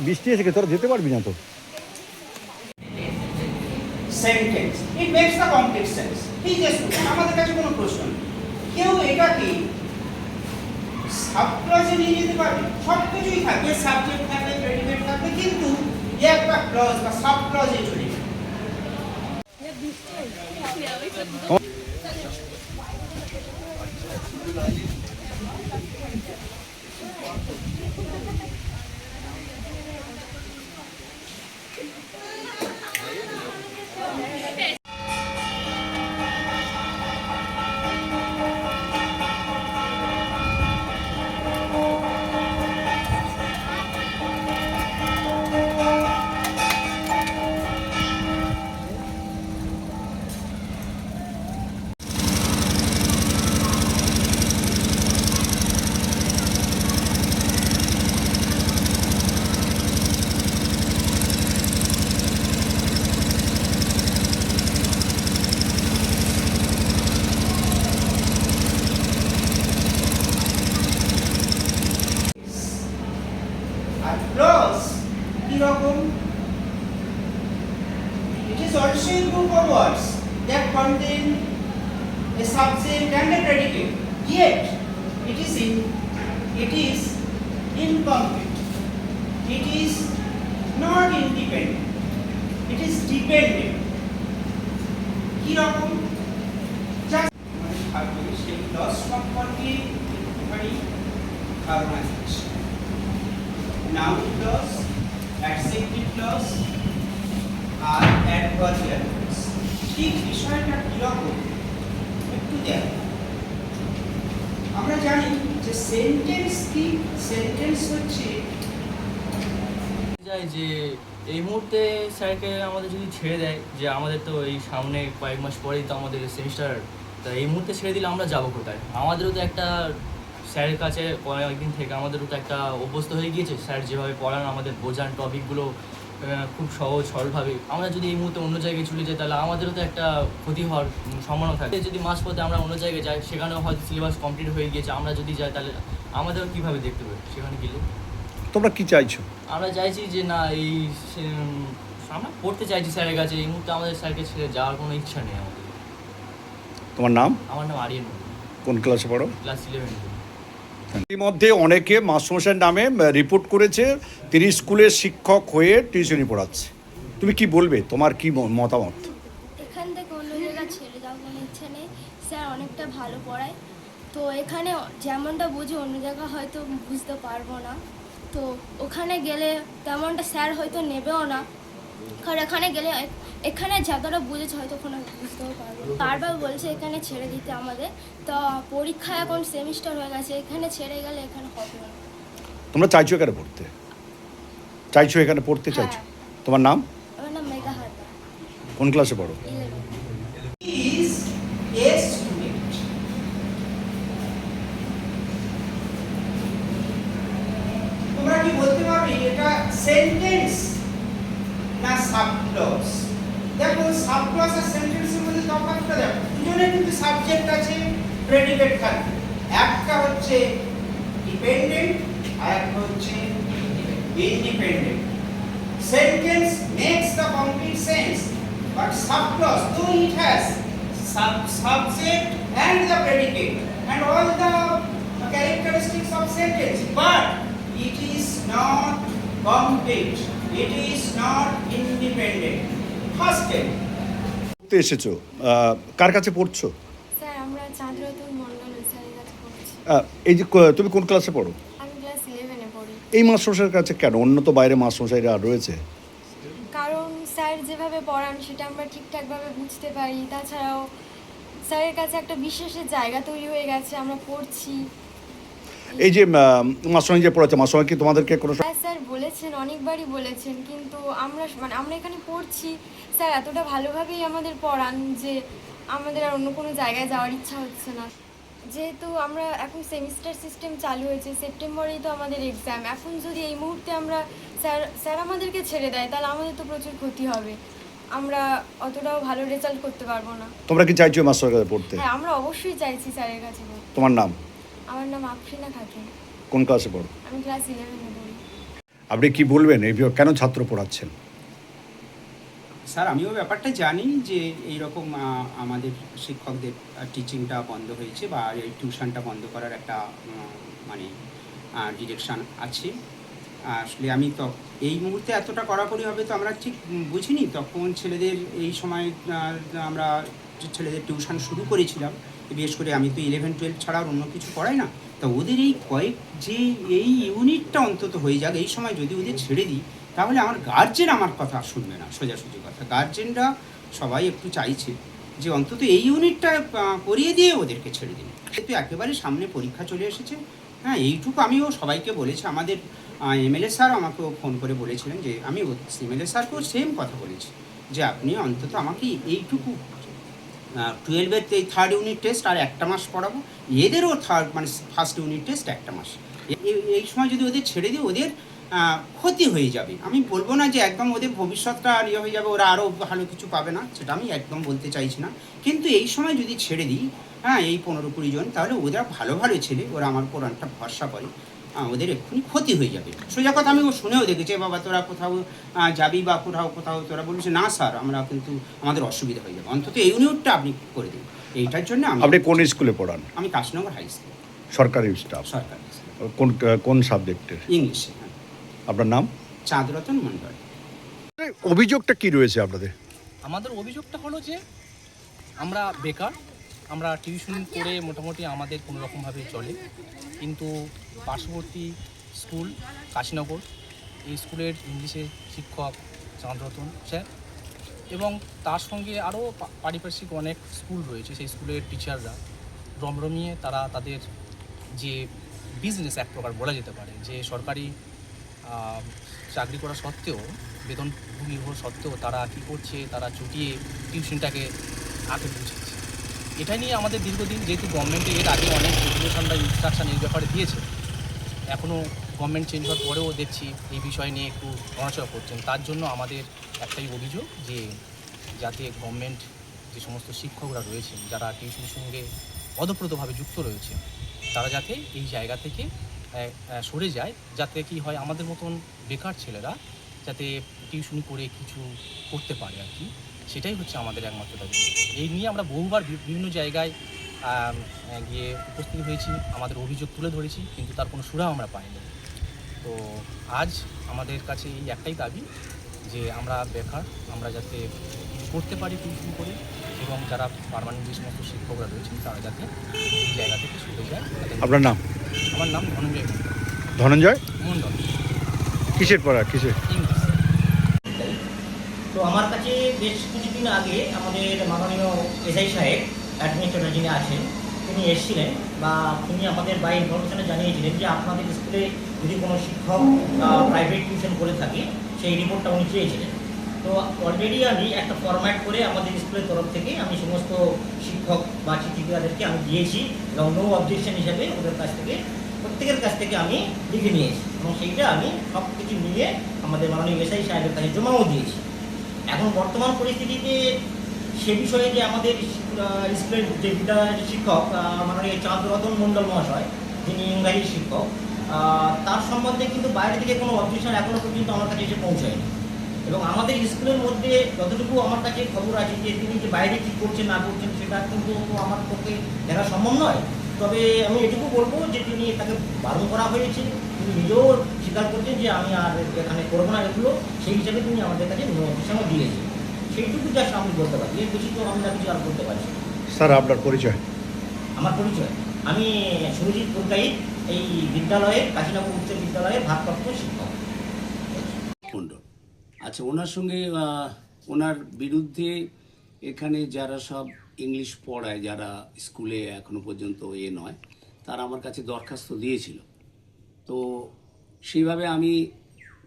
বৃষ্টি এসে তোরা যেতে পারবি না তো। Sentence it makes the complete sense. এই যে আমাদের কাছে কোনো প্রশ্ন নেই, কেউ এটাকে সাবক্লজে নিয়ে যেতে পারবে, সব কিছুই থাকবে, সাবজেক্ট থাকবে, প্রেডিকেট থাকবে, কিন্তু একটা ক্লজ বা সাবক্লজে চলে যাবে। আর ক্লজ কি রকম? It is also a group of words that contain a subject and a predicate. Yet it is incomplete. It is not independent. It is dependent. কি রকম? Just থাকবে সেই ক্লজ সম্পর্কে একটুখানি ধারণা দিচ্ছি। Noun clause, adjective clause, আর adverbial clause। ঠিক বিষয়টা কিরকম একটু দেখো। আমরা জানি যে সেন্টেন্স কি? সেন্টেন্স হচ্ছে যায় যে এই মুহূর্তে স্যারকে আমাদের যদি ছেড়ে দেয়, যে আমাদের তো এই সামনে কয়েক মাস পরেই তো আমাদের সেমিস্টার, তা এই মুহূর্তে ছেড়ে দিলে আমরা যাবো কোথায়? আমাদেরও তো একটা স্যারের কাছে কয়েকদিন থেকে আমাদেরও তো একটা অভ্যস্ত হয়ে গিয়েছে, স্যার যেভাবে পড়ান, আমাদের বোঝান টপিকগুলো খুব সহজ সরলভাবে। আমরা যদি এই মুহূর্তে অন্য জায়গায় চলে যাই তাহলে আমাদেরও তো একটা ক্ষতি হওয়ার সম্ভাবনা থাকে। যদি মাঝপথে আমরা অন্য জায়গায় যাই, সেখানেও হয়তো সিলেবাস কমপ্লিট হয়ে গিয়েছে, আমরা যদি যাই তাহলে আমাদেরও কীভাবে দেখতে পাবে সেখানে গেলে? তোমরা কি চাইছো? আমরা চাইছি যে না, আমরা পড়তে চাইছি স্যারের কাছে। এই মুহূর্তে আমাদের স্যারকে ছেড়ে যাওয়ার কোনো ইচ্ছা নেই আমাদের। তোমার নাম? আমার নাম আরিয়ান, কোন ক্লাসে পড়ো? ক্লাস 11। ইতিমধ্যে অনেকে মাস্টারমশাইয়ের নামে রিপোর্ট করেছে তিনি স্কুলের শিক্ষক হয়ে টিউশনি পড়াচ্ছে। তুমি কি বলবে, তোমার কি মতামত? এখান থেকে অন্য জায়গায় ছেড়ে যাওয়ার কোনো ইচ্ছে নেই, স্যার অনেকটা ভালো পড়ায়। তো এখানে যেমনটা বুঝি অন্য জায়গায় হয়তো বুঝতে পারবো না, তো ওখানে গেলে তেমনটা স্যার হয়তো নেবেও না, কারণ এখানে গেলে এখানে যতটা বুঝেছে হয়তো ওখানে বুঝতেও পারবো। বারবার বলছে এখানে ছেড়ে দিতে আমাদের, তো পরীক্ষা এখন সেমিস্টার হয়ে গেছে, এখানে ছেড়ে গেলে এখানে হবে না। তোমরা চাইছো এখানে পড়তে? চাইছো এখানে পড়তে চাইছো? তোমার নাম? আমার নাম মেঘা হালদার। কোন ক্লাসে পড়ো? 11। is a student। তোমরা কি বলতে পারবে এটা সেন্টেন্স না সাবক্লজ? দেখো সাবক্লজ আর সেন্টেন্সের মধ্যে তফাৎটা দেখো। দুজনে কিন্তু সাবজেক্ট আছে, প্রেডিকেট থাকবে। একটা হচ্ছে ডিপেন্ডেন্ট আর একটা হচ্ছে independent. Sentence makes the complete sense, but subclause, though it has subject and the predicate and all the characteristics of sentence, but it is not complete. It is not independent. First step. পড়তে এসেছো, কার কাছে পড়ছো? Sir আমরা চাঁদরতন মন্ডল স্যারের কাছে পড়ছি। এই যে তুমি কোন ক্লাসে পড়ো? আমি ক্লাস 11-এ পড়ি। এই মাস্টারমশাইয়ের কাছে কেন? অন্য তো বাইরে মাস্টারমশাইরা রয়েছে। কারণ স্যার যেভাবে পড়ান সেটা আমরা ঠিকঠাকভাবে বুঝতে পারি, তাছাড়াও স্যারের কাছে একটা বিশ্বাসের জায়গা তৈরি হয়ে গেছে, আমরা পড়ছি। এই যে মাস্টারমশাই যে পড়াচ্ছে, মাস্টারমশাই কি তোমাদেরকে কোনো হ্যাঁ স্যার বলেছেন, অনেকবারই বলেছেন, কিন্তু আমরা এখানে পড়ছি, স্যার এতটা ভালোভাবেই আমাদের পড়ান যে আমাদের আর অন্য কোনো জায়গায় যাওয়ার ইচ্ছা হচ্ছে না। যেহেতু আমরা এখন সেমিস্টার সিস্টেম চালু হয়েছে, সেপ্টেম্বরেই তো আমাদের এক্সাম, এখন যদি এই মুহূর্তে আমরা স্যার আমাদেরকে ছেড়ে দেয় তাহলে আমাদের তো প্রচুর ক্ষতি হবে, আমরা অতটাও ভালো রেজাল্ট করতে পারবো না। তোমরা কি চাইছো মাস্টারের কাছে পড়তে? হ্যাঁ আমরা অবশ্যই চাইছি স্যারের কাছে পড়তে। তোমার নাম? আমার নাম আফরিনা খাতুন। কোন ক্লাসে পড়ো? আমি ক্লাস 11-এ পড়ি। আপনি কি বলবেন এই কেন ছাত্র পড়াচ্ছেন? স্যার আমিও ব্যাপারটা জানি যে এইরকম আমাদের শিক্ষকদের টিচিংটা বন্ধ হয়েছে বা এই টিউশনটা বন্ধ করার একটা মানে ডিরেকশান আছে। আসলে আমি তো এই মুহূর্তে এতটা কড়াকড়ি হবে তো আমরা ঠিক বুঝিনি। তখন ছেলেদের এই সময় আমরা ছেলেদের টিউশন শুরু করেছিলাম, বিশেষ করে আমি তো 11-12 ছাড়া আর অন্য কিছু পড়াই না। তা ওদের এই যে এই ইউনিটটা অন্তত হয়ে যাক, এই সময় যদি ওদের ছেড়ে দিই তাহলে আমার গার্জেন আমার কথা শুনবে না। সোজাসুজি কথা, গার্জেনরা সবাই একটু চাইছে যে অন্তত এই ইউনিটটা করিয়ে দিয়ে ওদেরকে ছেড়ে দিন। কিন্তু একেবারে সামনে পরীক্ষা চলে এসেছে। হ্যাঁ, এইটুকু আমিও সবাইকে বলেছি। আমাদের এমএলএ স্যার আমাকেও ফোন করে বলেছিলেন যে আমি এমএলএ স্যারকেও সেম কথা বলেছি যে আপনি অন্তত আমাকে এইটুকু 12-এর এই থার্ড ইউনিট টেস্ট আর একটা মাস পড়াবো, এদেরও মানে ফার্স্ট ইউনিট টেস্ট একটা মাস। এই সময় যদি ওদের ছেড়ে দিই ওদের ক্ষতি হয়ে যাবে। আমি বলবো না যে একদম ওদের ভবিষ্যৎটা ইয়ে হয়ে যাবে, ওরা আরও ভালো কিছু পাবে না, সেটা আমি একদম বলতে চাইছি না। কিন্তু এই সময় যদি ছেড়ে দিই, হ্যাঁ, এই 15-20 জন, তাহলে ওরা ভালো ভালো ছেলে, ওরা আমার উপর অনেকটা ভরসা করে, ওদের এক্ষুনি ক্ষতি হয়ে যাবে। সোজা কথা আমি ও শুনেও দেখেছি, বাবা তোরা কোথাও যাবি বা কোথাও তোরা বলছে না স্যার আমরা কিন্তু আমাদের অসুবিধা হয়ে যাবে, অন্তত এই ইউনিটটা আপনি করে দিন। এইটার জন্য আপনি কোন স্কুলে পড়ান? আমি কাশনগর হাই স্কুল, সরকারি স্টাফ? সরকারি কোন সাবজেক্টের? ইংলিশে। হ্যাঁ। আপনার নাম? চাঁদরতন মণ্ডল। অভিযোগটা কি রয়েছে আপনাদের? আমাদের অভিযোগটা হলো যে আমরা বেকার, আমরা টিউশন করে মোটামুটি আমাদের কোনো রকমভাবে চলে, কিন্তু পার্শ্ববর্তী স্কুল কাশীনগর, এই স্কুলের ইংলিশের শিক্ষক চাঁদরতন স্যার এবং তার সঙ্গে আরও পারিপার্শ্বিক অনেক স্কুল রয়েছে, সেই স্কুলের টিচাররা রমরমিয়ে তারা তাদের যে বিজনেস এক প্রকার বলা যেতে পারে, যে সরকারি চাকরি করা সত্ত্বেও, বেতন নির্ভর সত্ত্বেও তারা কী করছে, তারা চুটিয়ে টিউশনটাকে আগে বুঝেছে। এটা নিয়ে আমাদের দীর্ঘদিন, যেহেতু গভর্নমেন্টে এর আগে অনেক রেগুলেশন বা ইনস্ট্রাকশান এই ব্যাপারে দিয়েছে, এখনও গভর্নমেন্ট চেঞ্জ হওয়ার পরেও দেখছি এই বিষয় নিয়ে একটু নড়াচড়া করছেন। তার জন্য আমাদের একটাই অভিযোগ যে যাতে গভর্নমেন্ট যে সমস্ত শিক্ষকরা রয়েছেন যারা টিউশনের সঙ্গে ওতপ্রোতভাবে যুক্ত রয়েছে, তারা যাতে এই জায়গা থেকে সরে যায়, যাতে কি হয় আমাদের মতন বেকার ছেলেরা যাতে টিউশনি করে কিছু করতে পারে আর কি, সেটাই হচ্ছে আমাদের একমাত্র দাবি। এই নিয়ে আমরা বহুবার বিভিন্ন জায়গায় গিয়ে উপস্থিত হয়েছি, আমাদের অভিযোগ তুলে ধরেছি, কিন্তু তার কোনো সুরাহা আমরা পাইনি। তো আজ আমাদের কাছে এই একটাই দাবি যে আমরা বেকার, আমরা যাতে করতে পারি টিউশন করে, এবং যারা পার্মানেন্ট যে সমস্ত শিক্ষকরা রয়েছেন তারা যাতে এই জায়গা থেকে সরে যায়। আপনার নাম? আমার নাম ধনঞ্জয় মণ্ডল। ধনঞ্জয় মণ্ডল। কিসের পড়া? কিসের? ইংলিশ। তো আমার কাছে বেশ কিছুদিন আগে আমাদের মাননীয় এসআই সাহেব, অ্যাডমিনিস্ট্রেটর যিনি আছেন, তিনি এসেছিলেন বা তিনি আমাদের বাই ইনফরমেশনে জানিয়েছিলেন যে আপনাদের স্কুলে যদি কোনো শিক্ষক প্রাইভেট টিউশন করে থাকে সেই রিপোর্টটা উনি চেয়েছিলেন। তো অলরেডি আমি একটা ফরম্যাট করে আমাদের স্কুলের তরফ থেকে আমি সমস্ত শিক্ষক বা শিক্ষিকাদেরকে আমি দিয়েছি এবং নো অবজেকশন হিসাবে ওদের কাছ থেকে প্রত্যেকের কাছ থেকে আমি লিখে নিয়েছি এবং সেইটা আমি সব কিছু নিয়ে আমাদের মাননীয় এসআই সাহেবের কাছে জমাও দিয়েছি। এখন বর্তমান পরিস্থিতিতে সে বিষয়ে যে আমাদের স্কুলের যে বিদ্যালয়ের শিক্ষক মাননীয় চাঁদরতন মণ্ডল মহাশয়, যিনি ইংরাজির শিক্ষক, তার সম্বন্ধে কিন্তু বাইরে থেকে কোনো অবজেকশন এখনও পর্যন্ত আমার কাছে এসে পৌঁছায়নি। এবং আমাদের স্কুলের মধ্যে যতটুকু আমার কাছে খবর আছে যে তিনি যে বাইরে কী করছেন না করছেন সেটা কিন্তু আমার পক্ষে দেখা সম্ভব নয়। তবে আমি এটুকু বলবো যে তিনি, তাকে বারণ করা হয়েছে, তিনি নিজেও স্বীকার করছেন যে আমি আর এখানে করবো না এগুলো, সেই হিসাবে তিনি আমাদের কাছে নোটিশও দিয়েছেন। সেইটুকু জাস্ট আমি বলতে পারি, এর বেশি তো আমরা কিছু আর করতে পারছি। স্যার আপনার পরিচয়? আমার পরিচয়, আমি সুরজিৎ পুরকাইত, এই বিদ্যালয়ের কাশীনগর উচ্চ বিদ্যালয়ের ভারপ্রাপ্ত শিক্ষক। মণ্ডল। আচ্ছা, ওনার সঙ্গে ওনার বিরুদ্ধে এখানে যারা সব ইংলিশ পড়ায়, যারা স্কুলে এখনো পর্যন্ত নয়, তারা আমার কাছে দরখাস্ত দিয়েছিল। তো সেইভাবে আমি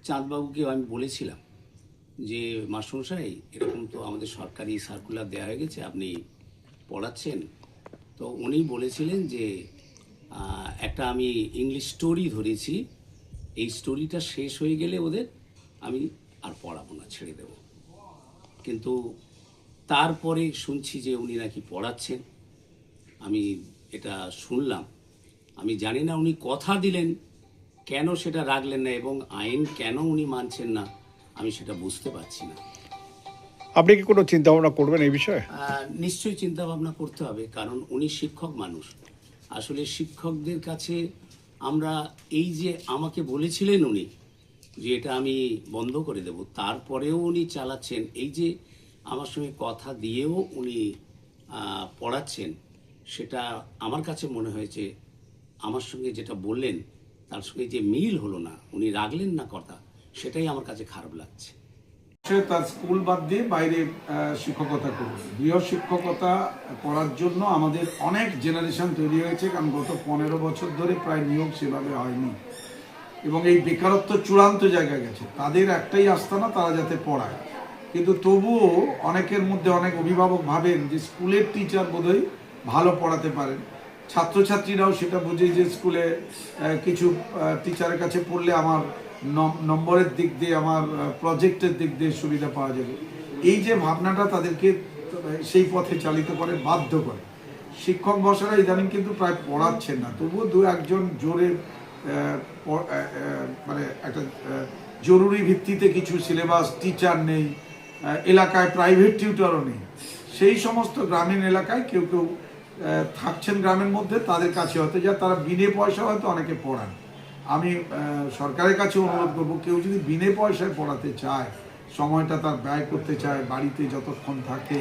চাঁদবাবুকে আমি বলেছিলাম যে মাস্টারমশাই এরকম তো আমাদের সরকারি সার্কুলার দেওয়া হয়ে গেছে, আপনি পড়াচ্ছেন। তো উনি বলেছিলেন যে একটা আমি ইংলিশ স্টোরি ধরেছি, এই স্টোরিটা শেষ হয়ে গেলে ওদের আমি আর পড়াবো না, ছেড়ে দেব। কিন্তু তারপরে শুনছি যে উনি নাকি পড়াচ্ছেন, আমি এটা শুনলাম। আমি জানি না উনি কথা দিলেন কেন সেটা রাখলেন না এবং আইন কেন উনি মানছেন না আমি সেটা বুঝতে পারছি না। আপনি কি কোনো চিন্তা ভাবনা করবেন এই বিষয়ে? নিশ্চয়ই চিন্তা ভাবনা করতে হবে, কারণ উনি শিক্ষক মানুষ। আসলে শিক্ষকদের কাছে আমরা এই যে আমাকে বলেছিলেন উনি যে এটা আমি বন্ধ করে দেব, তারপরেও উনি চালাচ্ছেন, এই যে আমার সঙ্গে কথা দিয়েও উনি পড়াচ্ছেন, সেটা আমার কাছে মনে হয়েছে আমার সঙ্গে যেটা বললেন তার সঙ্গে যে মিল হলো না, উনি রাখলেন না কথা, সেটাই আমার কাছে খারাপ লাগছে। সে তার স্কুল বাদ দিয়ে বাইরে শিক্ষকতা করবে। গৃহ শিক্ষকতা করার জন্য আমাদের অনেক জেনারেশন তৈরি হয়েছে, কারণ গত 15 বছর ধরে প্রায় নিয়োগ সেভাবে হয়নি এবং এই বেকারত্ব চূড়ান্ত জায়গায় গেছে। তাদের একটাই আস্তানা, তারা যাতে পড়ায়। কিন্তু তবুও অনেকের মধ্যে অনেক অভিভাবক ভাবেন যে স্কুলের টিচার বোধহয় ভালো পড়াতে পারেন, ছাত্রছাত্রীরাও সেটা বুঝে যে স্কুলে কিছু টিচারের কাছে পড়লে আমার নম্বরের দিক দিয়ে, আমার প্রজেক্টের দিক দিয়ে সুবিধা পাওয়া যাবে। এই যে ভাবনাটা তাদেরকে সেই পথে চালিত করে, বাধ্য করে। শিক্ষক বসারা ইদানিং কিন্তু প্রায় পড়াচ্ছেন না, তবুও দু একজন জোরে মানে একটা জরুরি ভিত্তিতে কিছু সিলেবাস, টিচার নেই, এলাকায় প্রাইভেট টিউটরও নেই। সেই সমস্ত গ্রামীণ এলাকায় কেউ কেউ থাকছেন গ্রামের মধ্যে, তাদের কাছে হয়তো যা তারা বিনে পয়সা হয়তো অনেকে পড়ান। আমি সরকারের কাছে অনুরোধ করবো, কেউ যদি বিনে পয়সায় পড়াতে চায়, সময়টা তার ব্যয় করতে চায়, বাড়িতে যতক্ষণ থাকে,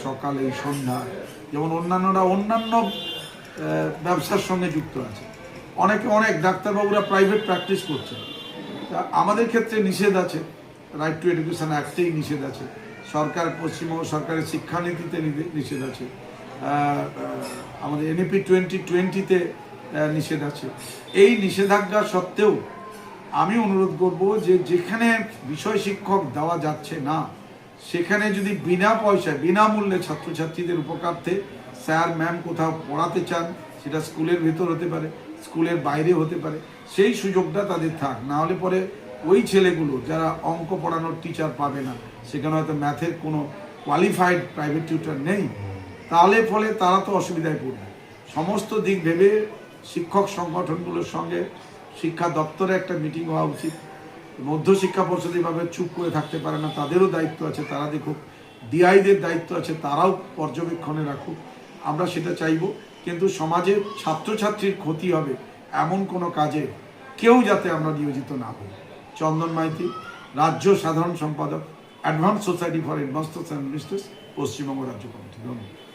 সকালে সন্ধ্যা, যেমন অন্যান্যরা অন্যান্য ব্যবসার সঙ্গে যুক্ত আছে, অনেকে অনেক ডাক্তারবাবুরা প্রাইভেট প্র্যাকটিস করছেন। তা আমাদের ক্ষেত্রে নিষেধ আছে, রাইট টু এডুকেশন অ্যাক্টেই নিষেধ আছে, সরকার পশ্চিমবঙ্গ সরকারের শিক্ষানীতিতে নিষেধ আছে, আমাদের NEP 2020-তে নিষেধ আছে। এই নিষেধাজ্ঞা সত্ত্বেও আমি অনুরোধ করব যে যেখানে বিষয় শিক্ষক দেওয়া যাচ্ছে না, সেখানে যদি বিনা পয়সায়, বিনামূল্যে ছাত্রছাত্রীদের উপকারার্থে স্যার ম্যাম কোথাও পড়াতে চান, সেটা স্কুলের ভেতর হতে পারে, স্কুলের বাইরে হতে পারে, সেই সুযোগটা তাদের থাক। না হলে পরে ওই ছেলেগুলো যারা অঙ্ক পড়ানোর টিচার পাবে না, সেখানে হয়তো ম্যাথের কোনো কোয়ালিফাইড প্রাইভেট টিউটর নেই, তাহলে ফলে তারা তো অসুবিধায় পড়বে। সমস্ত দিক ভেবে শিক্ষক সংগঠনগুলোর সঙ্গে শিক্ষা দপ্তরে একটা মিটিং হওয়া উচিত। মধ্যশিক্ষা পর্ষদ এভাবে চুপ করে থাকতে পারে না, তাদেরও দায়িত্ব আছে, তারা দেখুক। ডিআইদের দায়িত্ব আছে, তারাও পর্যবেক্ষণে রাখুক। আমরা সেটা চাইব, কিন্তু সমাজের ছাত্রছাত্রীর ক্ষতি হবে এমন কোনো কাজে কেউ যাতে আমরা নিয়োজিত না হই। চন্দন মাইতি, রাজ্য সাধারণ সম্পাদক, advance society for investors and investors, Paschimbanga রাজ্য কমিটি। ধন্যবাদ।